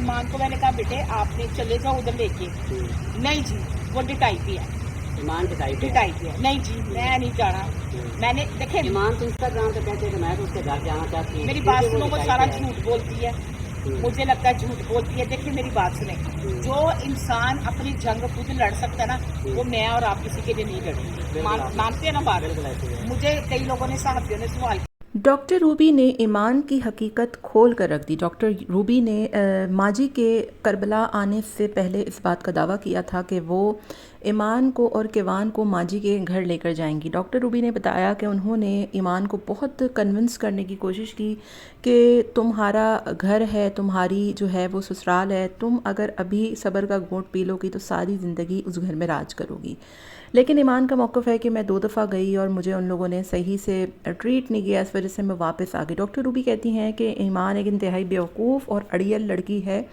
ईमान को मैंने कहा बेटे आपने चले जाओ उधर लेके, नहीं जी वो डिटाइप ही है, ईमान डिटाइप है, नहीं जी मैं नहीं जाना। मैंने देखे ईमान तो इंस्टाग्राम पे कहते हैं कि मैं तो उसके घर जाना चाहती हूँ, मेरी बात सुनो, वो सारा झूठ बोलती है, मुझे लगता है झूठ बोलती है। देखिए मेरी बात सुने, जो इंसान अपनी जंग खुद लड़ सकता है ना, वो मैं और आप किसी के लिए नहीं लड़ेंगे। मानते हैं ना बात? मुझे कई लोगों ने साहबियों ने सवाल डॉक्टर रूबी ने ईमान की हकीकत खोल कर रख दी। डॉक्टर रूबी ने माजी के करबला आने से पहले इस बात का दावा किया था कि वो ईमान को और किवान को माजी के घर लेकर जाएंगी। डॉक्टर रूबी ने बताया कि उन्होंने ईमान को बहुत कन्विंस करने की कोशिश की कि तुम्हारा घर है, तुम्हारी जो है वो ससुराल है, तुम अगर अभी सब्र का घूंट पी लोगी तो सारी ज़िंदगी उस घर में राज करोगी। लेकिन ईमान का मौक़िफ़ है कि मैं 2 दफ़ा गई और मुझे उन लोगों ने सही से ट्रीट नहीं किया, इस वजह से मैं वापस आ गई। डॉक्टर रूबी कहती हैं कि ईमान एक इंतहाई बेवकूफ़ और अड़ियल लड़की है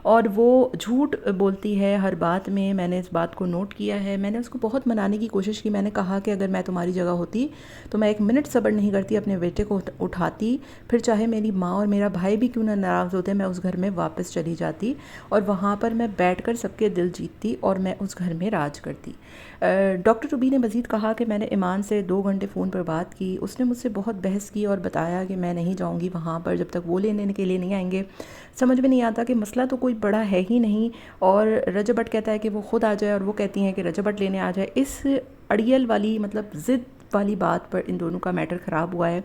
और वो झूठ बोलती है हर बात में। मैंने इस बात को नोट किया है। मैंने उसको बहुत मनाने की कोशिश की। मैंने कहा कि अगर मैं तुम्हारी जगह होती तो मैं 1 मिनट सब्र नहीं करती, अपने बेटे को उठाती, फिर चाहे मेरी माँ और मेरा भाई भी क्यों ना नाराज़ होते, मैं उस घर में वापस चली जाती और वहाँ पर मैं बैठकर सबके दिल जीतती और मैं उस घर में राज करती। डॉक्टर रूबी ने मज़ीद कहा कि मैंने ईमान से 2 घंटे फ़ोन पर बात की। उसने मुझसे बहुत बहस की और बताया कि मैं नहीं जाऊँगी वहाँ पर जब तक वो लेने के लिए नहीं आएंगे। समझ में नहीं आता कि मसला तो कोई बड़ा है ही नहीं और रजब भट्ट कहता है कि वो ख़ुद आ जाए और वो कहती हैं कि रजब भट्ट लेने आ जाए। इस अड़ियल वाली मतलब ज़िद वाली बात पर इन दोनों का मैटर ख़राब हुआ है।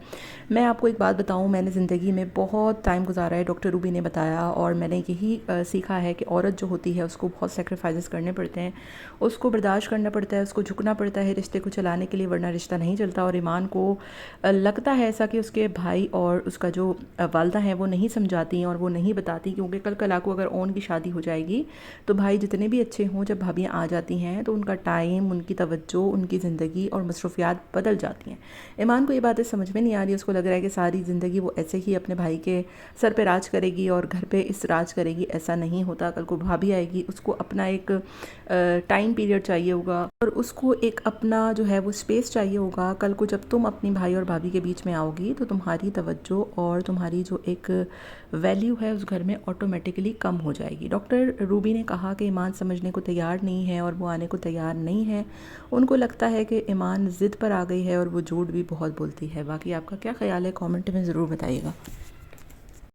मैं आपको एक बात बताऊं, मैंने ज़िंदगी में बहुत टाइम गुजारा है, डॉक्टर रूबी ने बताया, और मैंने यही सीखा है कि औरत जो होती है उसको बहुत सेक्रीफाइसेस करने पड़ते हैं, उसको बर्दाश्त करना पड़ता है, उसको झुकना पड़ता है रिश्ते को चलाने के लिए, वरना रिश्ता नहीं चलता। और ईमान को लगता है ऐसा कि उसके भाई और उसका जो वालदा है वो नहीं समझाती और वो नहीं बताती, क्योंकि कल कला को अगर ओन की शादी हो जाएगी तो भाई जितने भी अच्छे हों, जब भाभियाँ आ जाती हैं तो उनका टाइम, उनकी तवज्जो, उनकी ज़िंदगी और मसरूफियात बदल जाती हैं। ईमान को ये बातें समझ में नहीं आ रही। उसको लग रहा है कि सारी ज़िंदगी वो ऐसे ही अपने भाई के सर पे राज करेगी और घर पे इस राज करेगी। ऐसा नहीं होता। कल को भाभी आएगी, उसको अपना एक टाइम पीरियड चाहिए होगा और उसको एक अपना जो है वो स्पेस चाहिए होगा। कल को जब तुम अपनी भाई और भाभी के बीच में आओगी तो तुम्हारी तवज्जो और तुम्हारी जो एक वैल्यू है उस घर में ऑटोमेटिकली कम हो जाएगी। डॉक्टर रूबी ने कहा कि ईमान समझने को तैयार नहीं है और वो आने को तैयार नहीं है। उनको लगता है कि ईमान ज़िद पर आ गई है और वो झूठ भी बहुत बोलती है। बाकी आपका क्या ख्याल है, कमेंट में ज़रूर बताइएगा।